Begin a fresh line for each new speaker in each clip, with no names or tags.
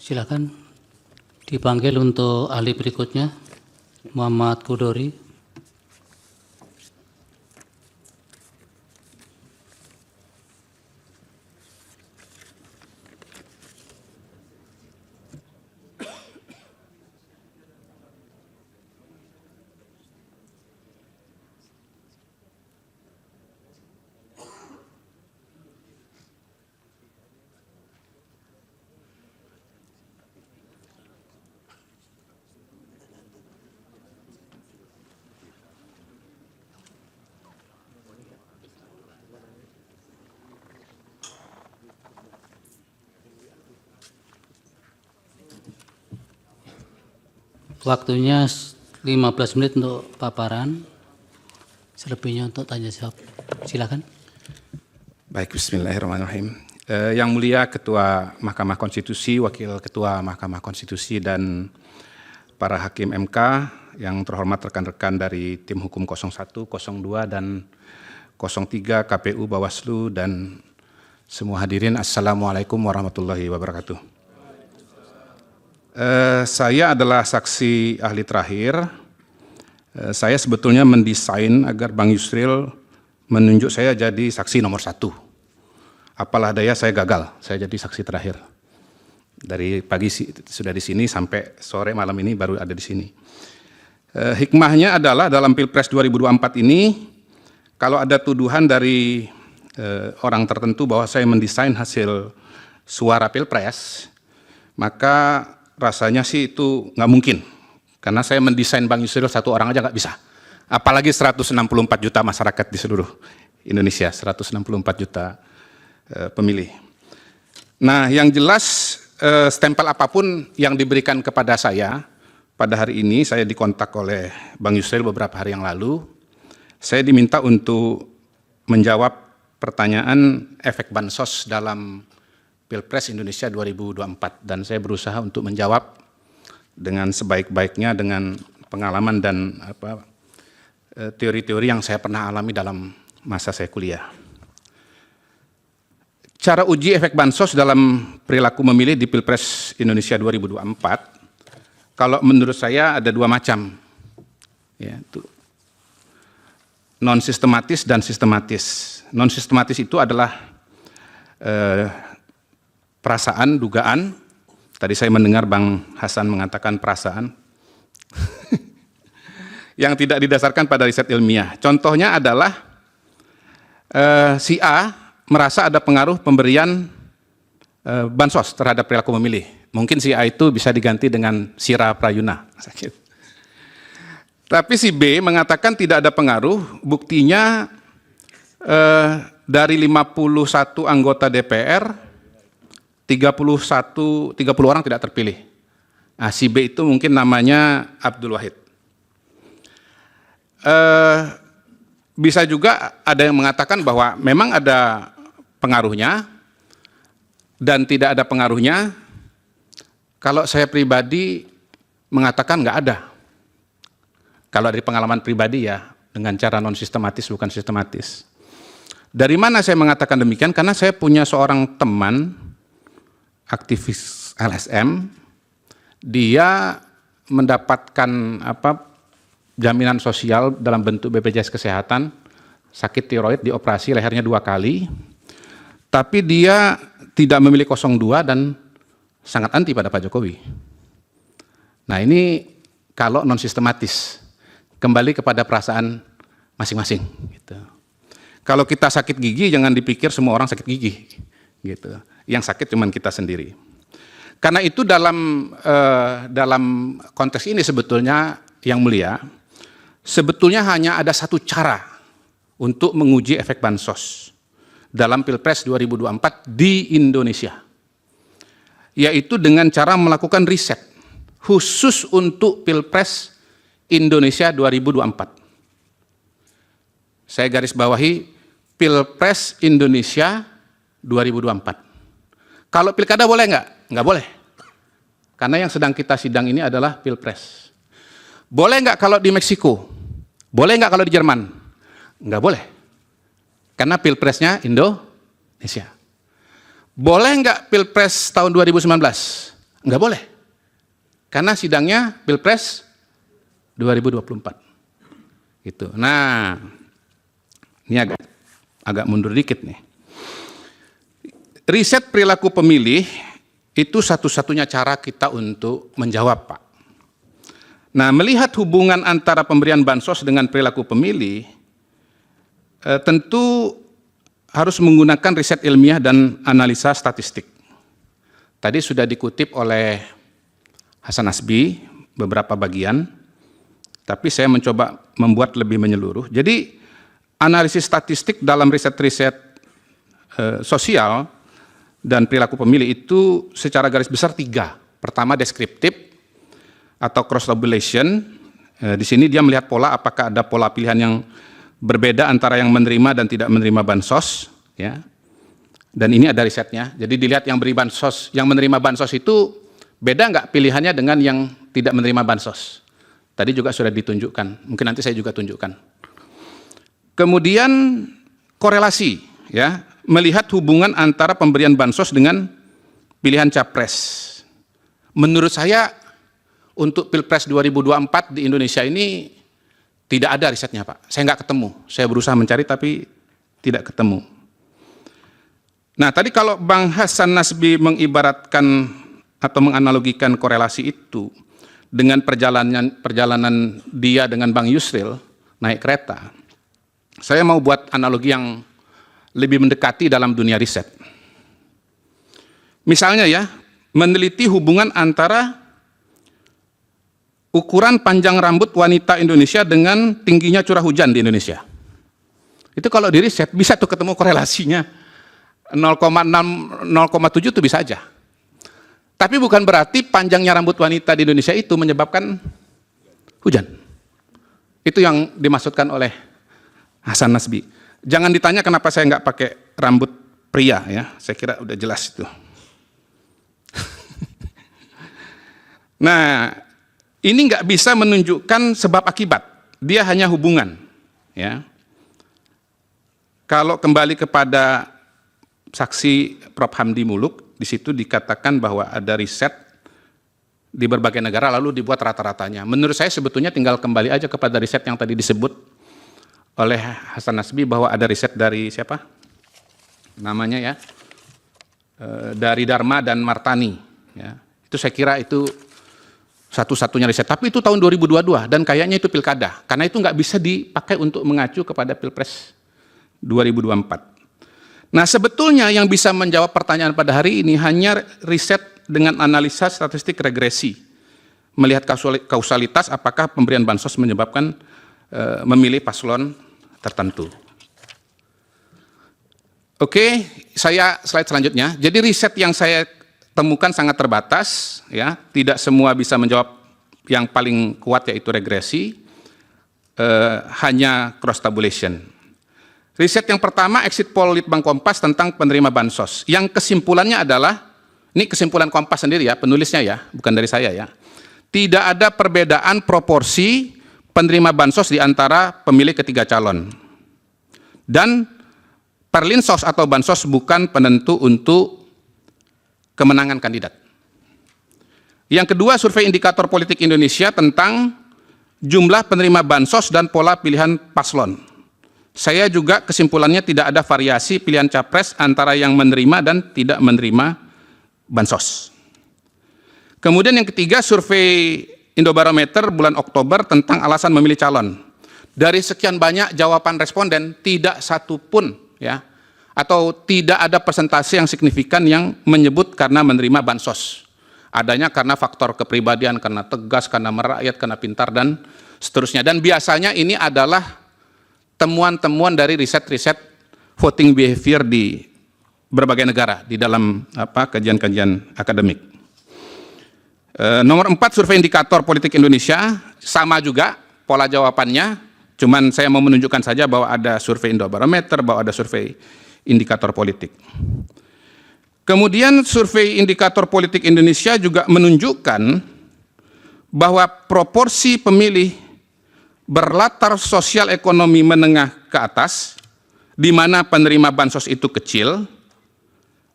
Silakan dipanggil untuk ahli berikutnya, Muhammad Kudori. Waktunya 15 menit untuk paparan, selebihnya untuk tanya jawab. Silakan.
Baik, bismillahirrahmanirrahim. Yang mulia Ketua Mahkamah Konstitusi, Wakil Ketua Mahkamah Konstitusi, dan para Hakim MK, yang terhormat rekan-rekan dari tim hukum 01, 02, dan 03, KPU, Bawaslu, dan semua hadirin, Assalamualaikum warahmatullahi wabarakatuh. Saya adalah saksi ahli terakhir. Saya sebetulnya mendesain agar Bang Yusril menunjuk saya jadi saksi nomor 1. Apalah daya saya gagal, saya jadi saksi terakhir. Dari pagi sudah di sini sampai sore malam ini baru ada di sini. Hikmahnya adalah dalam Pilpres 2024 ini, kalau ada tuduhan dari orang tertentu bahwa saya mendesain hasil suara Pilpres, maka rasanya sih itu nggak mungkin. Karena saya mendesain Bang Yusril satu orang aja nggak bisa. Apalagi 164 juta masyarakat di seluruh Indonesia, 164 juta pemilih. Nah, yang jelas stempel apapun yang diberikan kepada saya, pada hari ini saya dikontak oleh Bang Yusril beberapa hari yang lalu, saya diminta untuk menjawab pertanyaan efek bansos dalam Pilpres Indonesia 2024, dan saya berusaha untuk menjawab dengan sebaik-baiknya dengan pengalaman dan teori-teori yang saya pernah alami dalam masa saya kuliah. Cara uji efek bansos dalam perilaku memilih di Pilpres Indonesia 2024, kalau menurut saya ada dua macam, yaitu non-sistematis dan sistematis. Non-sistematis itu adalah perasaan, dugaan. Tadi saya mendengar Bang Hasan mengatakan perasaan yang tidak didasarkan pada riset ilmiah. Contohnya adalah si A merasa ada pengaruh pemberian bansos terhadap perilaku memilih. Mungkin si A itu bisa diganti dengan Sira Prayuna. Tapi si B mengatakan tidak ada pengaruh, buktinya dari 51 anggota DPR, 30 orang tidak terpilih. Nah, si B itu mungkin namanya Abdul Wahid. Bisa juga ada yang mengatakan bahwa memang ada pengaruhnya dan tidak ada pengaruhnya. Kalau saya pribadi mengatakan nggak ada. Kalau dari pengalaman pribadi ya, dengan cara non-sistematis bukan sistematis. Dari mana saya mengatakan demikian? Karena saya punya seorang teman aktivis LSM, dia mendapatkan jaminan sosial dalam bentuk BPJS Kesehatan, sakit tiroid, dioperasi lehernya 2 kali, tapi dia tidak memilih 02 dan sangat anti pada Pak Jokowi. Nah, ini kalau non sistematis, kembali kepada perasaan masing-masing. Gitu. Kalau kita sakit gigi, jangan dipikir semua orang sakit gigi. Gitu. Yang sakit cuma kita sendiri. Karena itu dalam konteks ini sebetulnya yang mulia, sebetulnya hanya ada satu cara untuk menguji efek bansos dalam Pilpres 2024 di Indonesia, yaitu dengan cara melakukan riset khusus untuk Pilpres Indonesia 2024. Saya garis bawahi Pilpres Indonesia 2024. Kalau pilkada boleh nggak? Nggak boleh. Karena yang sedang kita sidang ini adalah Pilpres. Boleh nggak kalau di Meksiko? Boleh nggak kalau di Jerman? Nggak boleh. Karena Pilpresnya Indonesia. Boleh nggak Pilpres tahun 2019? Nggak boleh. Karena sidangnya Pilpres 2024. Gitu. Nah, ini agak mundur dikit nih. Riset perilaku pemilih itu satu-satunya cara kita untuk menjawab, Pak. Nah, melihat hubungan antara pemberian bansos dengan perilaku pemilih, tentu harus menggunakan riset ilmiah dan analisa statistik. Tadi sudah dikutip oleh Hasan Nasbi beberapa bagian, tapi saya mencoba membuat lebih menyeluruh. Jadi, analisis statistik dalam riset-riset sosial dan perilaku pemilih itu secara garis besar 3. Pertama, deskriptif atau cross-tabulation. Di sini dia melihat pola, apakah ada pola pilihan yang berbeda antara yang menerima dan tidak menerima bansos, ya. Dan ini ada risetnya. Jadi dilihat yang beri bansos, yang menerima bansos itu beda nggak pilihannya dengan yang tidak menerima bansos. Tadi juga sudah ditunjukkan. Mungkin nanti saya juga tunjukkan. Kemudian korelasi, ya, melihat hubungan antara pemberian bansos dengan pilihan capres. Menurut saya untuk Pilpres 2024 di Indonesia ini tidak ada risetnya, Pak. Saya nggak ketemu. Saya berusaha mencari tapi tidak ketemu. Nah, tadi kalau Bang Hasan Nasbi mengibaratkan atau menganalogikan korelasi itu dengan perjalanan dia dengan Bang Yusril naik kereta, saya mau buat analogi yang lebih mendekati dalam dunia riset. Misalnya ya, meneliti hubungan antara ukuran panjang rambut wanita Indonesia dengan tingginya curah hujan di Indonesia. Itu kalau di riset bisa tuh ketemu korelasinya 0,6, 0,7 itu bisa aja. Tapi bukan berarti panjangnya rambut wanita di Indonesia itu menyebabkan hujan. Itu yang dimaksudkan oleh Hasan Nasbi. Jangan ditanya kenapa saya nggak pakai rambut pria, ya. Saya kira udah jelas itu. Nah, ini nggak bisa menunjukkan sebab akibat. Dia hanya hubungan, ya. Kalau kembali kepada saksi Prof. Hamdi Muluk, di situ dikatakan bahwa ada riset di berbagai negara lalu dibuat rata-ratanya. Menurut saya sebetulnya tinggal kembali aja kepada riset yang tadi disebut oleh Hasan Nasbi bahwa ada riset dari siapa? Namanya ya, dari Dharma dan Martani. Ya. Itu saya kira itu satu-satunya riset. Tapi itu tahun 2022 dan kayaknya itu pilkada. Karena itu nggak bisa dipakai untuk mengacu kepada Pilpres 2024. Nah, sebetulnya yang bisa menjawab pertanyaan pada hari ini hanya riset dengan analisa statistik regresi. Melihat kausalitas apakah pemberian bansos menyebabkan memilih paslon tertentu. Oke, saya slide selanjutnya. Jadi riset yang saya temukan sangat terbatas, ya, tidak semua bisa menjawab yang paling kuat yaitu regresi, hanya cross tabulation. Riset yang pertama exit poll Litbang Kompas tentang penerima bansos. Yang kesimpulannya adalah, ini kesimpulan Kompas sendiri ya, penulisnya ya, bukan dari saya ya. Tidak ada perbedaan proporsi penerima bansos di antara pemilih ketiga calon. Dan perlinsos atau bansos bukan penentu untuk kemenangan kandidat. Yang kedua, survei indikator politik Indonesia tentang jumlah penerima bansos dan pola pilihan paslon. Saya juga kesimpulannya tidak ada variasi pilihan capres antara yang menerima dan tidak menerima bansos. Kemudian yang ketiga, survei Indobarometer bulan Oktober tentang alasan memilih calon. Dari sekian banyak jawaban responden, tidak satu pun ya, atau tidak ada persentase yang signifikan yang menyebut karena menerima bansos. Adanya karena faktor kepribadian, karena tegas, karena merakyat, karena pintar, dan seterusnya. Dan biasanya ini adalah temuan-temuan dari riset-riset voting behavior di berbagai negara, di dalam kajian-kajian akademik. Nomor 4, survei indikator politik Indonesia, sama juga pola jawabannya, cuman saya mau menunjukkan saja bahwa ada survei Indobarometer, bahwa ada survei indikator politik. Kemudian survei indikator politik Indonesia juga menunjukkan bahwa proporsi pemilih berlatar sosial ekonomi menengah ke atas, di mana penerima bansos itu kecil,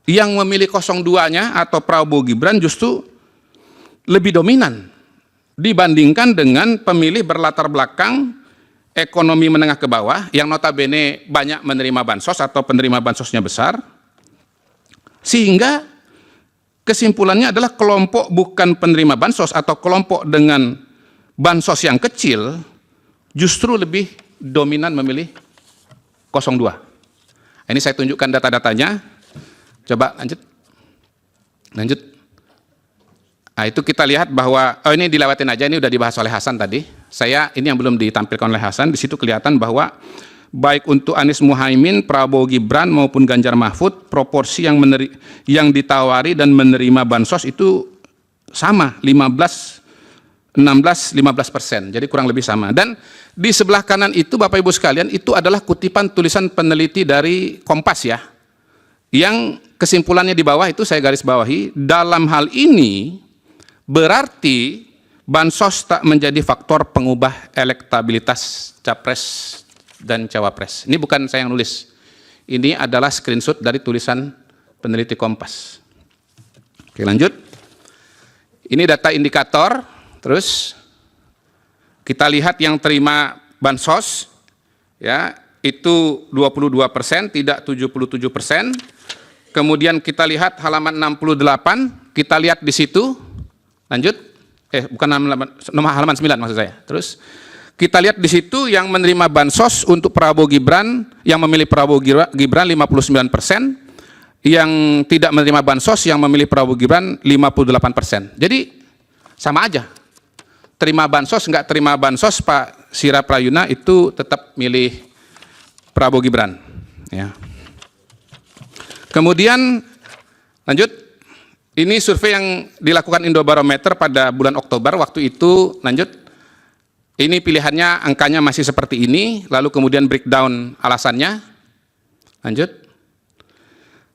yang memilih 02-nya atau Prabowo Gibran justru lebih dominan dibandingkan dengan pemilih berlatar belakang ekonomi menengah ke bawah yang notabene banyak menerima bansos atau penerima bansosnya besar, sehingga kesimpulannya adalah kelompok bukan penerima bansos atau kelompok dengan bansos yang kecil justru lebih dominan memilih 02. Ini saya tunjukkan data-datanya. Coba lanjut. Nah, itu kita lihat bahwa, ini dilewatin aja, ini udah dibahas oleh Hasan tadi. Ini yang belum ditampilkan oleh Hasan, di situ kelihatan bahwa baik untuk Anies Muhaimin, Prabowo Gibran maupun Ganjar Mahfud, proporsi yang ditawari dan menerima bansos itu sama, 16-15%, jadi kurang lebih sama. Dan di sebelah kanan itu Bapak Ibu sekalian, itu adalah kutipan tulisan peneliti dari Kompas ya, yang kesimpulannya di bawah itu saya garis bawahi, dalam hal ini berarti bansos tak menjadi faktor pengubah elektabilitas capres dan cawapres. Ini bukan saya yang nulis, ini adalah screenshot dari tulisan peneliti Kompas. Oke, lanjut. Ini data indikator. Terus kita lihat yang terima bansos ya, itu 22%, tidak 77%. Kemudian kita lihat halaman 68, kita lihat di situ. Lanjut. Bukan halaman 9 maksud saya. Terus kita lihat di situ yang menerima bansos untuk Prabowo Gibran, yang memilih Prabowo Gibran 59%, yang tidak menerima bansos yang memilih Prabowo Gibran 58%. Jadi sama aja. Terima bansos, nggak terima bansos, Pak Sira Prayuna itu tetap milih Prabowo Gibran. Ya. Kemudian lanjut, ini survei yang dilakukan Indobarometer pada bulan Oktober waktu itu. Lanjut, ini pilihannya angkanya masih seperti ini, lalu kemudian breakdown alasannya. Lanjut.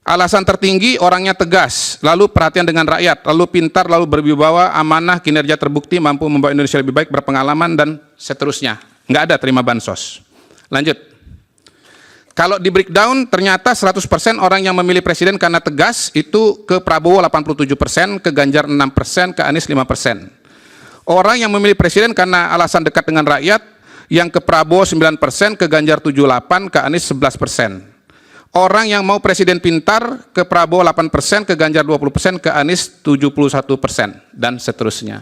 Alasan tertinggi orangnya tegas, lalu perhatian dengan rakyat, lalu pintar, lalu berwibawa, amanah, kinerja terbukti, mampu membawa Indonesia lebih baik, berpengalaman, dan seterusnya. Nggak ada terima bansos. Lanjut. Kalau di breakdown, ternyata 100% orang yang memilih presiden karena tegas, itu ke Prabowo 87%, ke Ganjar 6%, ke Anies 5%. Orang yang memilih presiden karena alasan dekat dengan rakyat, yang ke Prabowo 9%, ke Ganjar 78%, ke Anies 11%. Orang yang mau presiden pintar, ke Prabowo 8%, ke Ganjar 20%, ke Anies 71%, dan seterusnya.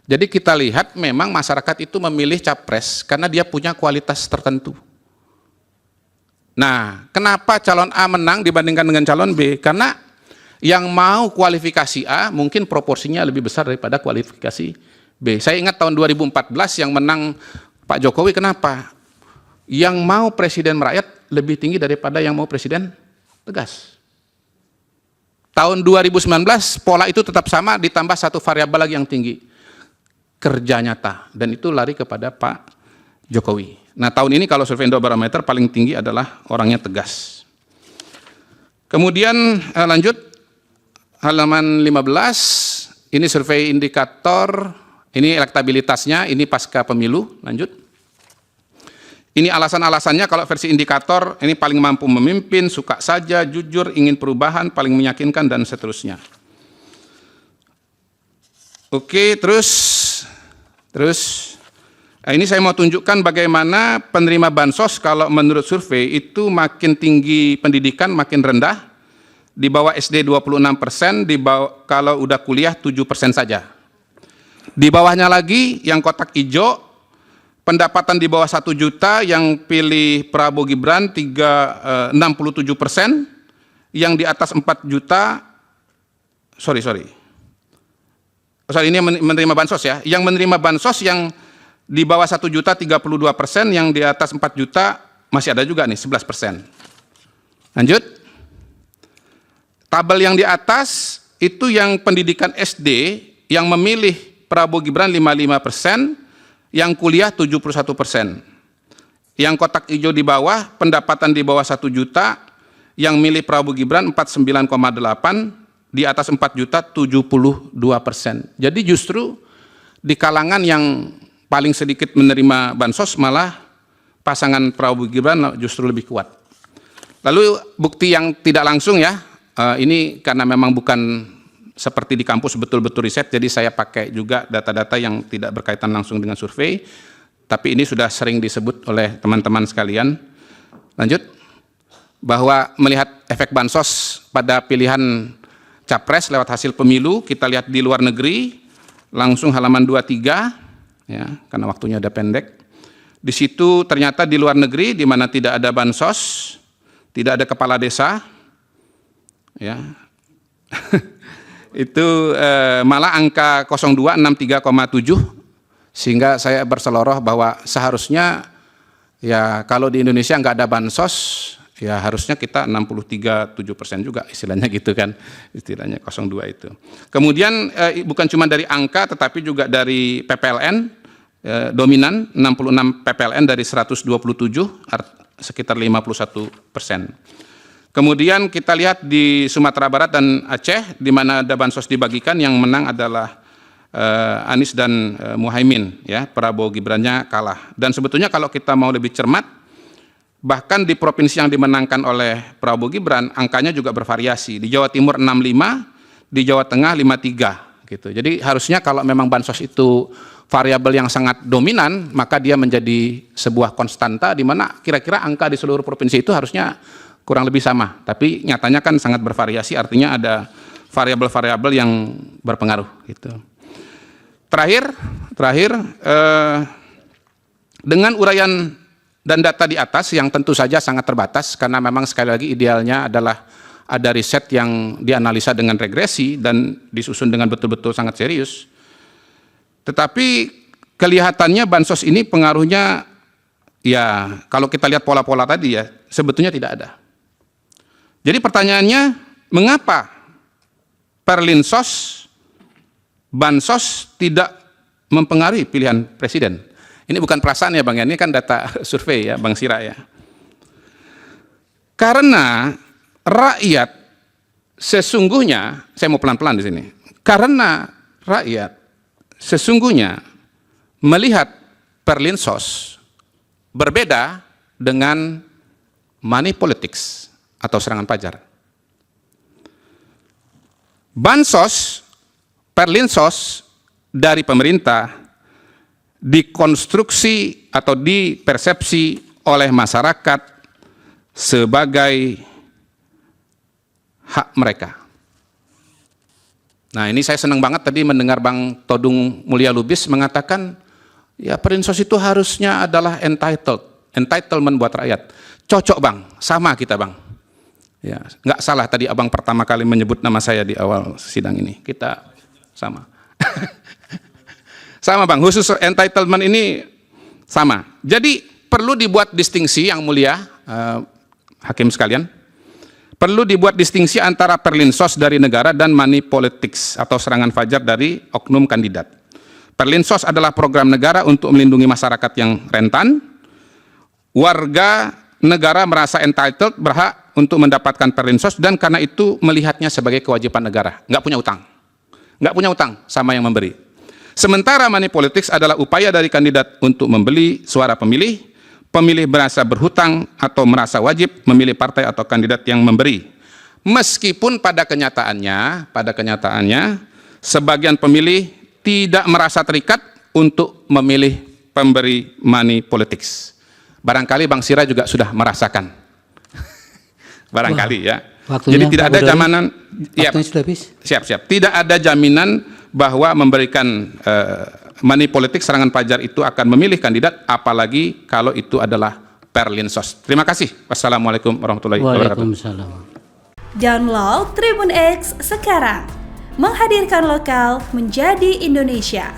Jadi kita lihat memang masyarakat itu memilih capres karena dia punya kualitas tertentu. Nah, kenapa calon A menang dibandingkan dengan calon B? Karena yang mau kualifikasi A mungkin proporsinya lebih besar daripada kualifikasi B. Saya ingat tahun 2014 yang menang Pak Jokowi, kenapa? Yang mau presiden merakyat lebih tinggi daripada yang mau presiden tegas. Tahun 2019 pola itu tetap sama, ditambah satu variabel lagi yang tinggi, kerja nyata, dan itu lari kepada Pak Jokowi. Nah, tahun ini kalau survei Indobarometer paling tinggi adalah orangnya tegas. Kemudian lanjut, halaman 15, ini survei indikator, ini elektabilitasnya, ini pasca pemilu. Lanjut. Ini alasan-alasannya kalau versi indikator, ini paling mampu memimpin, suka saja, jujur, ingin perubahan, paling meyakinkan, dan seterusnya. Oke, terus ini saya mau tunjukkan bagaimana penerima bansos kalau menurut survei itu makin tinggi pendidikan makin rendah, di bawah SD 26%, kalau udah kuliah 7% saja. Di bawahnya lagi yang kotak hijau, pendapatan di bawah 1 juta yang pilih Prabowo Gibran 67%, yang di atas 4 juta, ini menerima bansos ya, yang menerima bansos yang di bawah 1 juta 32%, yang di atas 4 juta masih ada juga nih 11%. Lanjut. Tabel yang di atas itu yang pendidikan SD yang memilih Prabowo Gibran 55%, yang kuliah 71%. Yang kotak hijau di bawah, pendapatan di bawah 1 juta, yang milih Prabowo Gibran 49,8%, di atas 4 juta 72%. Jadi justru di kalangan yang paling sedikit menerima bansos, malah pasangan Prabowo Gibran justru lebih kuat. Lalu bukti yang tidak langsung ya, ini karena memang bukan seperti di kampus betul-betul riset, jadi saya pakai juga data-data yang tidak berkaitan langsung dengan survei, tapi ini sudah sering disebut oleh teman-teman sekalian. Lanjut, bahwa melihat efek bansos pada pilihan capres lewat hasil pemilu, kita lihat di luar negeri, langsung halaman 23, ya, karena waktunya udah pendek. Di situ ternyata di luar negeri, di mana tidak ada bansos, tidak ada kepala desa, ya, itu malah angka 0263,7, sehingga saya berseloroh bahwa seharusnya ya kalau di Indonesia nggak ada bansos, ya harusnya kita 63,7% juga, istilahnya gitu kan, istilahnya 02 itu. Kemudian bukan cuma dari angka, tetapi juga dari PPLN, dominan 66 PPLN dari 127, sekitar 51%. Kemudian kita lihat di Sumatera Barat dan Aceh, di mana ada bansos dibagikan, yang menang adalah Anies dan Muhaimin, ya, Prabowo Gibrannya kalah. Dan sebetulnya kalau kita mau lebih cermat, bahkan di provinsi yang dimenangkan oleh Prabowo Gibran, angkanya juga bervariasi. Di Jawa Timur 65, di Jawa Tengah 53, gitu. Jadi harusnya kalau memang bansos itu variabel yang sangat dominan, maka dia menjadi sebuah konstanta di mana kira-kira angka di seluruh provinsi itu harusnya kurang lebih sama. Tapi nyatanya kan sangat bervariasi, artinya ada variabel-variabel yang berpengaruh. Gitu. Terakhir, dengan uraian dan data di atas yang tentu saja sangat terbatas, karena memang sekali lagi idealnya adalah ada riset yang dianalisa dengan regresi dan disusun dengan betul-betul sangat serius. Tetapi kelihatannya bansos ini pengaruhnya, ya kalau kita lihat pola-pola tadi ya, sebetulnya tidak ada. Jadi pertanyaannya, mengapa perlinsos, bansos tidak mempengaruhi pilihan presiden? Ini bukan perasaan ya Bang, ya, ini kan data survei ya Bang Sira ya. Karena rakyat sesungguhnya, saya mau pelan-pelan di sini, karena rakyat sesungguhnya melihat perlinsos berbeda dengan money politics atau serangan pajar. Bansos, perlinsos dari pemerintah dikonstruksi atau dipersepsi oleh masyarakat sebagai hak mereka. Nah, ini saya senang banget tadi mendengar Bang Todung Mulya Lubis mengatakan, ya perlinsos itu harusnya adalah entitlement buat rakyat. Cocok Bang, sama kita Bang. Ya, nggak salah tadi Abang pertama kali menyebut nama saya di awal sidang ini. Kita sama. Sama Bang, khusus entitlement ini sama. Jadi perlu dibuat distingsi yang mulia, hakim sekalian. Perlu dibuat distingsi antara perlinsos dari negara dan money politics atau serangan fajar dari oknum kandidat. Perlinsos adalah program negara untuk melindungi masyarakat yang rentan. Warga negara merasa entitled, berhak untuk mendapatkan perlinsos, dan karena itu melihatnya sebagai kewajiban negara. Nggak punya utang. Nggak punya utang sama yang memberi. Sementara money politics adalah upaya dari kandidat untuk membeli suara pemilih. Pemilih merasa berhutang atau merasa wajib memilih partai atau kandidat yang memberi. Meskipun pada kenyataannya sebagian pemilih tidak merasa terikat untuk memilih pemberi money politics. Barangkali Bang Sira juga sudah merasakan. Barangkali ya. Jadi tidak ada jaminan. Ya, siap. Tidak ada jaminan bahwa memberikan money politik serangan pajar itu akan memilih kandidat, apalagi kalau itu adalah perlinsos. Terima kasih. Wassalamualaikum warahmatullahi wabarakatuh.
Waalaikumsalam.
Download Tribun X sekarang. Menghadirkan lokal menjadi Indonesia.